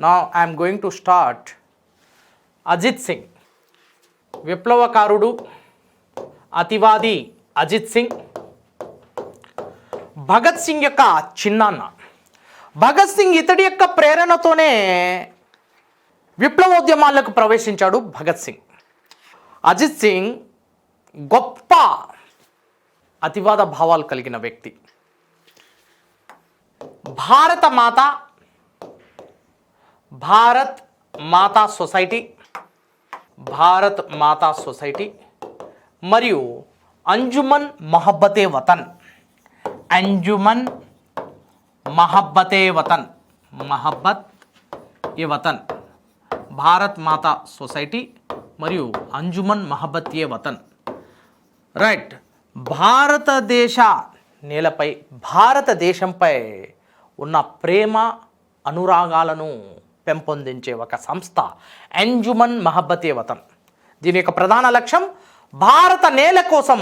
Now I am going to start Ajit Singh. విప్లవకారుడు, అతివాది Ajit Singh Bhagat Singh యొక్క చిన్నాన్న. భగత్ సింగ్ ఇతడి యొక్క ప్రేరణతోనే విప్లవోద్యమాలకు ప్రవేశించాడు భగత్ సింగ్. అజిత్ సింగ్ గొప్ప అతివాద భావాలు కలిగిన వ్యక్తి. భారత్ మాతా సొసైటీ మరియు అంజుమన్ మహబ్బతే వతన్ భారత్ మాతా సొసైటీ మరియు అంజుమన్ మహబ్బతే వతన్. రైట్. భారతదేశ నేలపై, భారతదేశంపై ఉన్న ప్రేమ అనురాగాలను పెంపొందించే ఒక సంస్థ అంజుమన్ మహబ్బతే వతన్. దీని యొక్క ప్రధాన లక్ష్యం భారత నేల కోసం,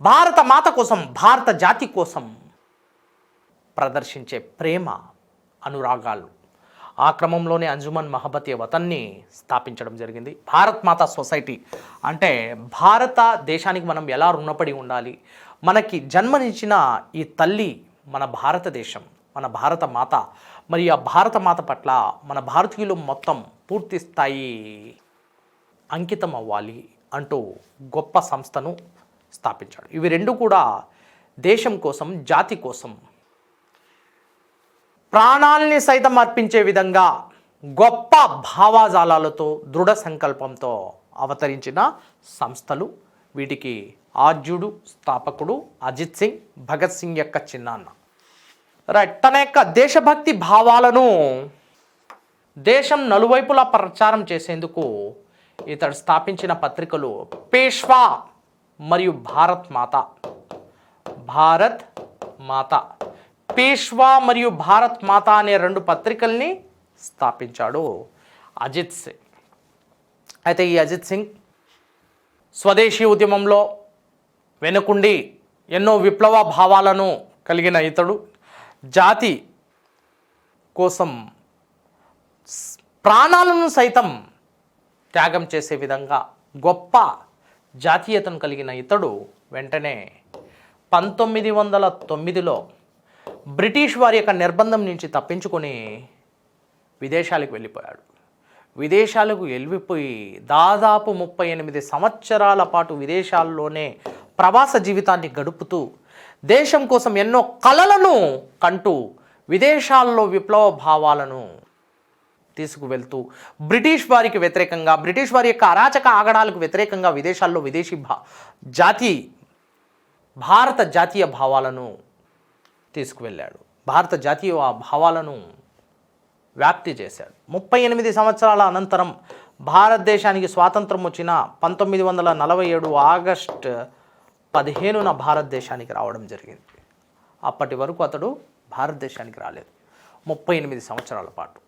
భారత మాత కోసం, భారత జాతి కోసం ప్రదర్శించే ప్రేమ అనురాగాలు. ఆ క్రమంలోనే అంజుమన్ మహబ్బతే వతన్ని స్థాపించడం జరిగింది. భారత్ మాతా సొసైటీ అంటే భారతదేశానికి మనం ఎలా రుణపడి ఉండాలి, మనకి జన్మనిచ్చిన ఈ తల్లి మన భారతదేశం, మన భారత మాత, మరి ఆ భారత మాత పట్ల మన భారతీయులు మొత్తం పూర్తి స్థాయి అంకితం అవ్వాలి అంటూ గొప్ప సంస్థను స్థాపించాడు. ఇవి రెండు కూడా దేశం కోసం, జాతి కోసం ప్రాణాల్ని సైతం అర్పించే విధంగా గొప్ప భావాజాలాలతో, దృఢ సంకల్పంతో అవతరించిన సంస్థలు. వీటికి ఆద్యుడు, స్థాపకుడు అజిత్ సింగ్, భగత్ సింగ్ యొక్క చిన్నాన్న. రైట్. తన యొక్క దేశభక్తి భావాలను దేశం నలువైపులా ప్రచారం చేసేందుకు ఇతడు స్థాపించిన పత్రికలు పేష్వా మరియు భారత్ మాత. పేష్వా మరియు భారత్ మాత అనే రెండు పత్రికల్ని స్థాపించాడు అజిత్ సింగ్. అయితే ఈ అజిత్ సింగ్ స్వదేశీ ఉద్యమంలో వెనుకుండి ఎన్నో విప్లవ భావాలను కలిగిన ఇతడు జాతి కోసం ప్రాణాలను సైతం త్యాగం చేసే విధంగా గొప్ప జాతీయతను కలిగిన ఇతడు వెంటనే 1909లో బ్రిటిష్ వారి యొక్క నిర్బంధం నుంచి తప్పించుకొని విదేశాలకు వెళ్ళిపోయాడు. విదేశాలకు వెళ్ళిపోయి దాదాపు 38 సంవత్సరాల పాటు విదేశాల్లోనే ప్రవాస జీవితాన్ని గడుపుతూ దేశం కోసం ఎన్నో కలలను కంటూ విదేశాల్లో విప్లవ భావాలను తీసుకువెళ్తూ బ్రిటిష్ వారికి వ్యతిరేకంగా, బ్రిటిష్ వారి యొక్క అరాచక ఆగడాలకు వ్యతిరేకంగా విదేశాల్లో భారత జాతీయ భావాలను తీసుకువెళ్ళాడు. భారత జాతీయ భావాలను వ్యాప్తి చేశాడు. 38 సంవత్సరాల అనంతరం భారతదేశానికి స్వాతంత్రం వచ్చిన 1947 ఆగస్టు 15న భారతదేశానికి రావడం జరిగింది. అప్పటి వరకు అతడు భారతదేశానికి రాలేదు 38 సంవత్సరాల పాటు.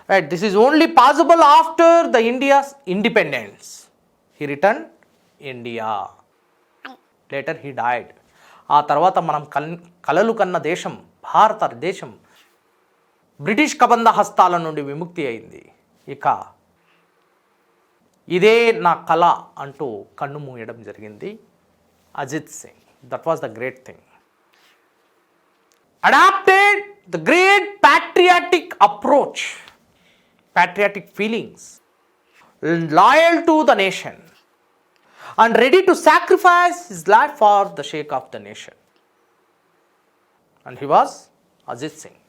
Right. This is only possible after the India's independence. He return India. Later he died. ఆ తర్వాత మనం కలలు కన్న దేశం భారతదేశం బ్రిటిష్ కబంధ హస్తాల నుండి విముక్తి అయింది. ఇక ఇదే నా కళ అంటూ కన్ను మూయడం జరిగింది Ajit Singh. That was the great thing. Adapted the great patriotic approach, patriotic feelings, loyal to the nation and ready to sacrifice his life for the sake of the nation. And he was Ajit Singh.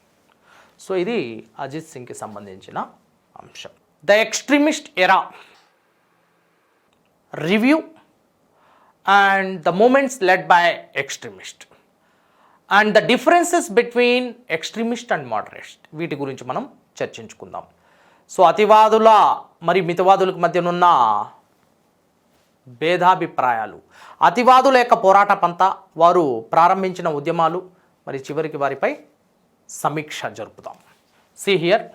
So ఇది అజిత్ సింగ్కి సంబంధించిన అంశం. The extremist era review and the moments led by extremist and the differences between extremist and moderate. వీటి గురించి మనం చర్చించుకుందాం. So అతివాదుల మరి మితవాదులకు మధ్యనున్న భేదాభిప్రాయాలు, అతివాదుల యొక్క పోరాట పంత, వారు ప్రారంభించిన ఉద్యమాలు, మరి చివరికి వారిపై సమీక్ష జరుపుతాం. See here.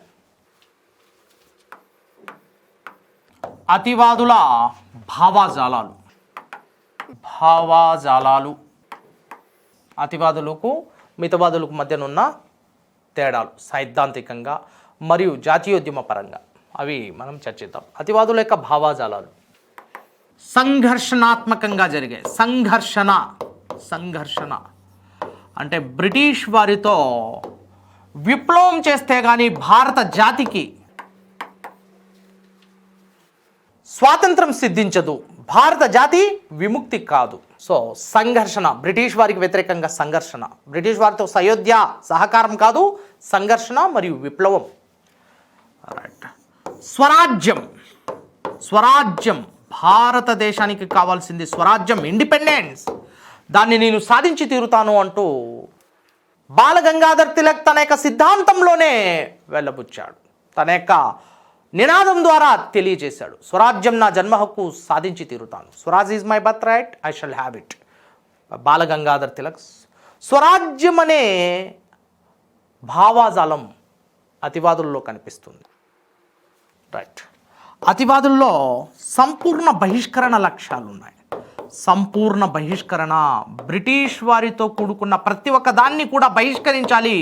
అతివాదుల భావాజాలాలు అతివాదులకు మితవాదులకు మధ్యనున్న తేడాలు సైద్ధాంతికంగా మరియు జాతీయోద్యమ పరంగా అవి మనం చర్చిద్దాం. అతివాదుల యొక్క భావాజాలాలు సంఘర్షణాత్మకంగా జరిగాయి. సంఘర్షణ అంటే బ్రిటిష్ వారితో విప్లవం చేస్తే కానీ భారత జాతికి స్వాతంత్రం సిద్ధించదు, భారత జాతి విముక్తి కాదు. సో సంఘర్షణ, బ్రిటిష్ వారికి వ్యతిరేకంగా సంఘర్షణ, బ్రిటిష్ వారితో సయోధ్య సహకారం కాదు, సంఘర్షణ మరియు విప్లవం. రైట్. స్వరాజ్యం భారతదేశానికి కావాల్సింది స్వరాజ్యం, ఇండిపెండెన్స్. దాన్ని నేను సాధించి తీరుతాను అంటూ బాలగంగాధర్ తిలక్ తన యొక్క సిద్ధాంతంలోనే వెళ్ళబుచ్చాడు, తన యొక్క నినాదం ద్వారా తెలియజేశాడు. స్వరాజ్యం నా జన్మ హక్కు, సాధించి తీరుతాను. Swaraj is my birth right, I shall have it. Balagangadhar Tilak. స్వరాజ్యం అనే భావాజాలం అతివాదుల్లో కనిపిస్తుంది. రైట్. అతివాదుల్లో సంపూర్ణ బహిష్కరణ లక్ష్యాలు ఉన్నాయి. సంపూర్ణ బహిష్కరణ, బ్రిటిష్ వారితో కూడుకున్న ప్రతి ఒక్క దాన్ని కూడా బహిష్కరించాలి.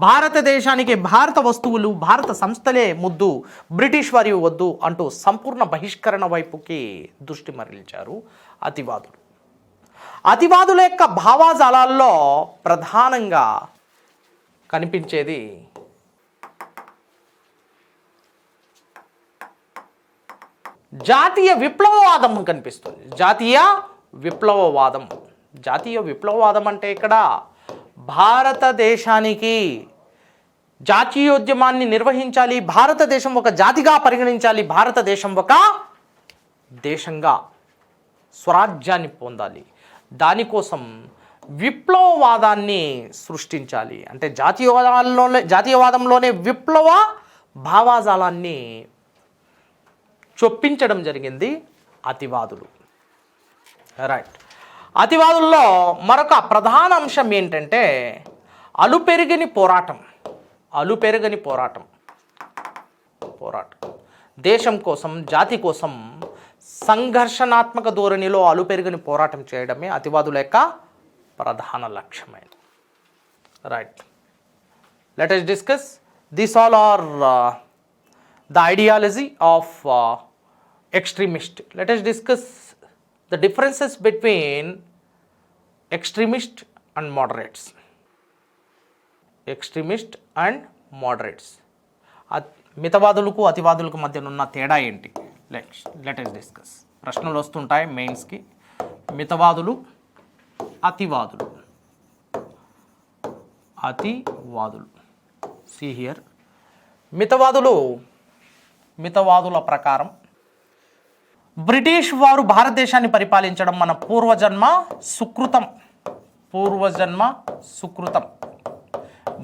భారతదేశానికి భారత వస్తువులు, భారత సంస్థలే ముద్దు, బ్రిటిష్ వారి వద్దు అంటూ సంపూర్ణ బహిష్కరణ వైపుకి దృష్టి మరలించారు అతివాదులు. అతివాదుల యొక్క భావాజాలాల్లో ప్రధానంగా కనిపించేది జాతీయ విప్లవవాదం కనిపిస్తుంది. జాతీయ విప్లవవాదం అంటే ఇక్కడ భారతదేశానికి జాతీయోద్యమాన్ని నిర్వహించాలి, భారతదేశం ఒక జాతిగా పరిగణించాలి, భారతదేశం ఒక దేశంగా స్వరాజ్యాన్ని పొందాలి, దానికోసం విప్లవవాదాన్ని సృష్టించాలి. అంటే జాతీయవాదంలోనే విప్లవ భావాజాలాన్ని చొప్పించడం జరిగింది అతివాదులు. రైట్. అతివాదుల్లో మరొక ప్రధాన అంశం ఏంటంటే అలుపెరుగని పోరాటం. దేశం కోసం, జాతి కోసం సంఘర్షణాత్మక ధోరణిలో అలుపెరుగని పోరాటం చేయడమే అతివాదుల యొక్క ప్రధాన లక్ష్యమైనది. Right. Let us discuss. These all are the ideology of extremist. Let us discuss the differences between extremist and moderates. మితవాదులకు అతివాదులకు మధ్య ఉన్న తేడా ఏంటి? Let us discuss. ప్రశ్నలు వస్తుంటాయి మెయిన్స్కి. మితవాదులు, అతివాదులు. See here. మితవాదుల ప్రకారం బ్రిటిష్ వారు భారతదేశాన్ని పరిపాలించడం మన పూర్వజన్మ సుకృతం.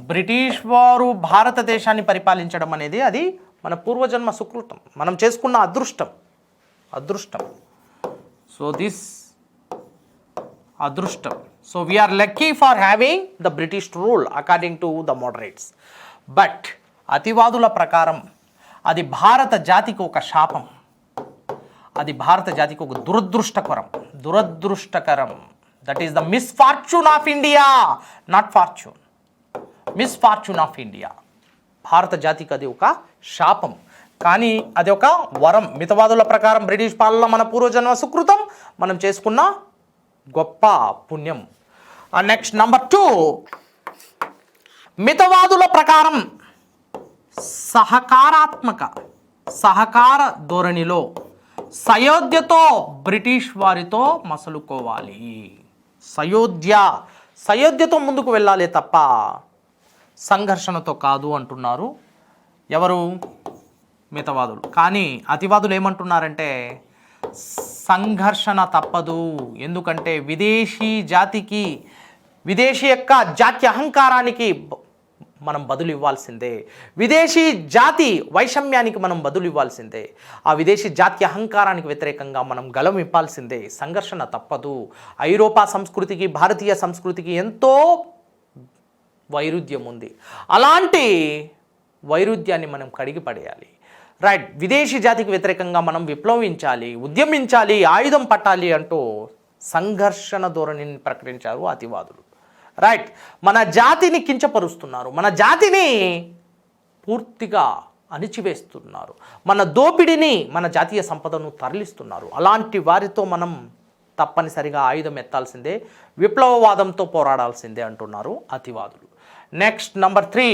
బ్రిటిష్ వారు భారతదేశాన్ని పరిపాలించడం అనేది అది మన పూర్వజన్మ సుకృతం, మనం చేసుకున్న అదృష్టం. సో దిస్ అదృష్టం. So we are lucky for having the British rule according to the moderates. But అతివాదుల ప్రకారం అది భారత జాతికి ఒక శాపం, అది భారత జాతికి ఒక దురదృష్టకరం. That is the misfortune of India, not fortune. Misfortune of India. భారత జాతికి అది ఒక శాపం, కానీ అది ఒక వరం. మితవాదుల ప్రకారం బ్రిటిష్ పాలన మన పూర్వజన్మ సుకృతం, మనం చేసుకున్న గొప్ప పుణ్యం. నెక్స్ట్ నంబర్ 2, మితవాదుల ప్రకారం సహకార ధోరణిలో సయోధ్యతో బ్రిటిష్ వారితో మసలుకోవాలి. సయోధ్యతో ముందుకు వెళ్ళాలి తప్ప సంఘర్షణతో కాదు అంటున్నారు ఎవరు? మితవాదులు. కానీ అతివాదులు ఏమంటున్నారంటే సంఘర్షణ తప్పదు, ఎందుకంటే విదేశీ యొక్క జాతి అహంకారానికి మనం బదులు ఇవ్వాల్సిందే, విదేశీ జాతి వైషమ్యానికి మనం బదులు ఇవ్వాల్సిందే, ఆ విదేశీ జాతి అహంకారానికి వ్యతిరేకంగా మనం గలం ఇవ్వాల్సిందే. సంఘర్షణ తప్పదు. ఐరోపా సంస్కృతికి భారతీయ సంస్కృతికి ఎంతో వైరుధ్యం ఉంది, అలాంటి వైరుధ్యాన్ని మనం కడిగి పడేయాలి. రైట్. విదేశీ జాతికి వ్యతిరేకంగా మనం విప్లవించాలి, ఉద్యమించాలి, ఆయుధం పట్టాలి అంటూ సంఘర్షణ ధోరణిని ప్రకటించారు అతివాదులు. రైట్. మన జాతిని కించపరుస్తున్నారు, మన జాతిని పూర్తిగా అణిచివేస్తున్నారు, మన దోపిడిని, మన జాతీయ సంపదను తరలిస్తున్నారు. అలాంటి వారితో మనం తప్పనిసరిగా ఆయుధం ఎత్తాల్సిందే, విప్లవవాదంతో పోరాడాల్సిందే అంటున్నారు అతివాదులు. నెక్స్ట్ నంబర్ త్రీ,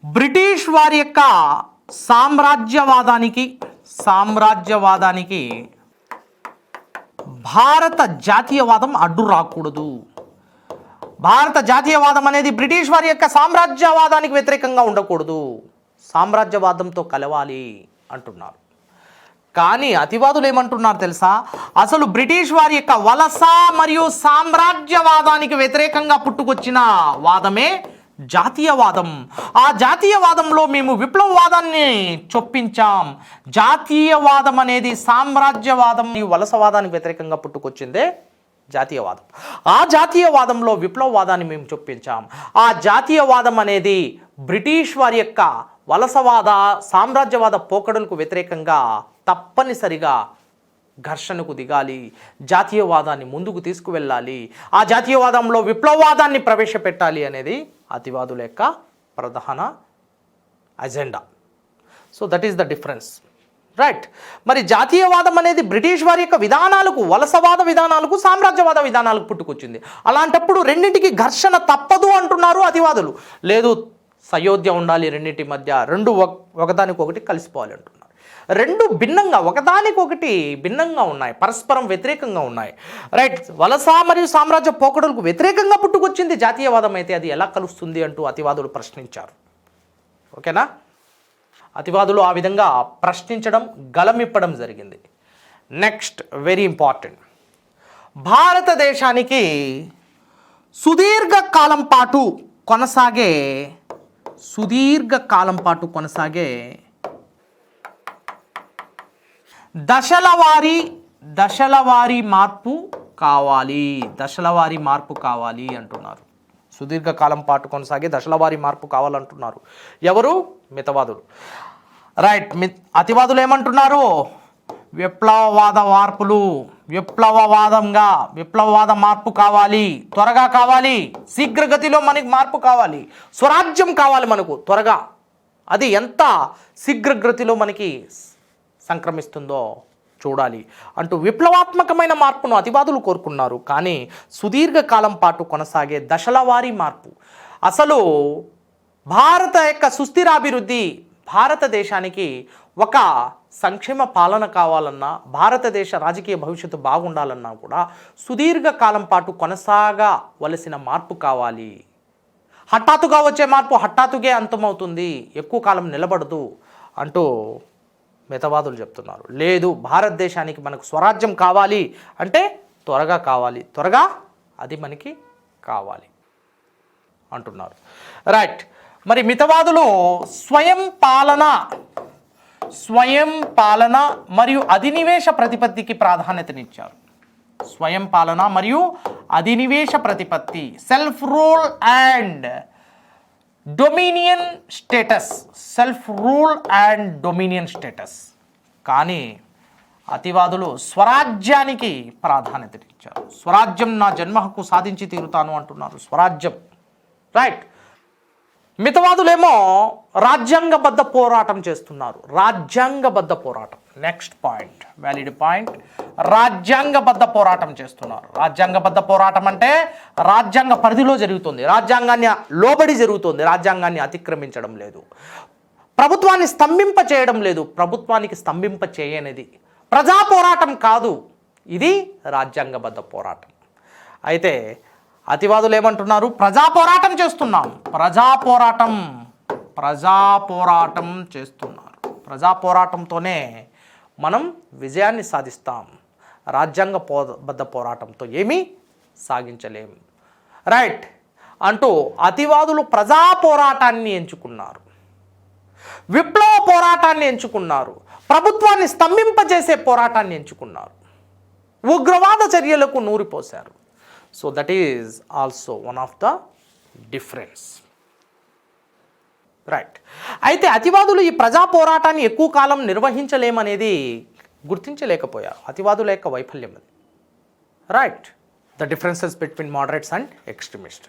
బ్రిటిష్ వారి యొక్క సామ్రాజ్యవాదానికి భారత జాతీయవాదం అడ్డు రాకూడదు. భారత జాతీయవాదం అనేది బ్రిటిష్ వారి యొక్క సామ్రాజ్యవాదానికి వ్యతిరేకంగా ఉండకూడదు, సామ్రాజ్యవాదంతో కలవాలి అంటున్నారు. కానీ అతివాదులు ఏమంటున్నారు తెలుసా? అసలు బ్రిటిష్ వారి యొక్క వలస మరియు సామ్రాజ్యవాదానికి వ్యతిరేకంగా పుట్టుకొచ్చిన వాదమే జాతీయవాదం. ఆ జాతీయవాదంలో మేము విప్లవవాదాన్ని చొప్పించాం. జాతీయవాదం అనేది సామ్రాజ్యవాదం మరియు వలసవాదానికి వ్యతిరేకంగా పుట్టుకొచ్చిందే జాతీయవాదం. ఆ జాతీయవాదంలో విప్లవవాదాన్ని మేము చొప్పించాం. ఆ జాతీయవాదం అనేది బ్రిటిష్ వారి యొక్క వలసవాద సామ్రాజ్యవాద పోకడలకు వ్యతిరేకంగా తప్పనిసరిగా ఘర్షణకు దిగాలి, జాతీయవాదాన్ని ముందుకు తీసుకువెళ్ళాలి, ఆ జాతీయవాదంలో విప్లవవాదాన్ని ప్రవేశపెట్టాలి అనేది అతివాదుల యొక్క ప్రధాన agenda. So that is the difference, right. మరి జాతీయవాదం అనేది బ్రిటిష్ వారి యొక్క విధానాలకు, వలసవాద విధానాలకు, సామ్రాజ్యవాద విధానాలకు పుట్టుకొచ్చింది. అలాంటప్పుడు రెండింటికి ఘర్షణ తప్పదు అంటున్నారు అతివాదులు. లేదు, సయోధ్య ఉండాలి రెండింటి మధ్య, రెండు ఒకదానికొకటి కలిసిపోవాలి అంటున్నారు. రెండు భిన్నంగా, ఒకదానికొకటి భిన్నంగా ఉన్నాయి, పరస్పరం వ్యతిరేకంగా ఉన్నాయి, రైట్. వలస మరియు సామ్రాజ్య పోకడలకు వ్యతిరేకంగా పుట్టుకొచ్చింది జాతీయవాదం, అయితే అది ఎలా కలుస్తుంది అంటూ అతివాదులు ప్రశ్నించారు. ఓకేనా? అతివాదులు ఆ విధంగా ప్రశ్నించడం, గలమిప్పడం జరిగింది. నెక్స్ట్ వెరీ ఇంపార్టెంట్, భారతదేశానికి సుదీర్ఘకాలం పాటు కొనసాగే దశలవారీ మార్పు కావాలి అంటున్నారు. సుదీర్ఘకాలం పాటు కొనసాగే దశలవారీ మార్పు కావాలంటున్నారు ఎవరు? మితవాదులు, రైట్. అతివాదులు ఏమంటున్నారు? విప్లవవాద మార్పు కావాలి, త్వరగా కావాలి, శీఘ్రగతిలో మనకి మార్పు కావాలి, స్వరాజ్యం కావాలి మనకు త్వరగా, అది ఎంత శీఘ్రగతిలో మనకి సంక్రమిస్తుందో చూడాలి అంటూ విప్లవాత్మకమైన మార్పును అతివాదులు కోరుకున్నారు. కానీ సుదీర్ఘకాలం పాటు కొనసాగే దశలవారీ మార్పు, అసలు భారత యొక్క సుస్థిరాభివృద్ధి, భారతదేశానికి ఒక సంక్షేమ పాలన కావాలన్నా, భారతదేశ రాజకీయ భవిష్యత్తు బాగుండాలన్నా కూడా సుదీర్ఘకాలం పాటు కొనసాగవలసిన మార్పు కావాలి. హఠాత్తుగా వచ్చే మార్పు హఠాత్తుగా అంతమవుతుంది, ఎక్కువ కాలం నిలబడదు అంటూ మితవాదులు చెప్తున్నారు. లేదు, భారతదేశానికి మనకు స్వరాజ్యం కావాలి అంటే త్వరగా కావాలి, త్వరగా అది మనకి కావాలి అంటున్నారు, రైట్. మరి మితవాదులు స్వయం పాలన మరియు అధినివేశ ప్రతిపత్తికి ప్రాధాన్యతనిచ్చారు. స్వయం పాలన మరియు అధినివేశ ప్రతిపత్తి, self rule and dominion status. కానీ అతివాదులు స్వరాజ్యానికి ప్రాధాన్యతనిచ్చారు. స్వరాజ్యం, నా జన్మ హక్కు సాధించి తీరుతాను అంటున్నారు, స్వరాజ్యం, రైట్. మితవాదులేమో రాజ్యాంగబద్ధ పోరాటం చేస్తున్నారు. రాజ్యాంగబద్ధ పోరాటం, నెక్స్ట్ పాయింట్, వ్యాలిడ్ పాయింట్. రాజ్యాంగబద్ధ పోరాటం చేస్తున్నారు. రాజ్యాంగబద్ధ పోరాటం అంటే రాజ్యాంగ పరిధిలో జరుగుతుంది, రాజ్యాంగాన్ని లోబడి జరుగుతుంది, రాజ్యాంగాన్ని అతిక్రమించడం లేదు, ప్రభుత్వాన్ని స్తంభింప చేయడం లేదు, ప్రభుత్వానికి స్తంభింప చేయనిది. ప్రజా పోరాటం కాదు, ఇది రాజ్యాంగబద్ధ పోరాటం. అయితే అతివాదులు ఏమంటున్నారు? ప్రజా పోరాటం చేస్తున్నాం, ప్రజా పోరాటం చేస్తున్నారు. ప్రజా పోరాటంతోనే మనం విజయాన్ని సాధిస్తాం, రాజ్యాంగబద్ధ పోరాటంతో ఏమీ సాగించలేం, రైట్ అంటూ అతివాదులు ప్రజా పోరాటాన్ని ఎంచుకున్నారు, విప్లవ పోరాటాన్ని ఎంచుకున్నారు, ప్రభుత్వాన్ని స్తంభింపజేసే పోరాటాన్ని ఎంచుకున్నారు, ఉగ్రవాద చర్యలకు నూరిపోశారు. So that is also one of the difference, right. అయితే అతివాదులు ఈ ప్రజా పోరాటాన్ని ఎక్కువ కాలం నిర్వహించలేమనేది గుర్తించలేకపోయారు, అతివాదుల యొక్క వైఫల్యం అది, right. The differences between moderates and extremist.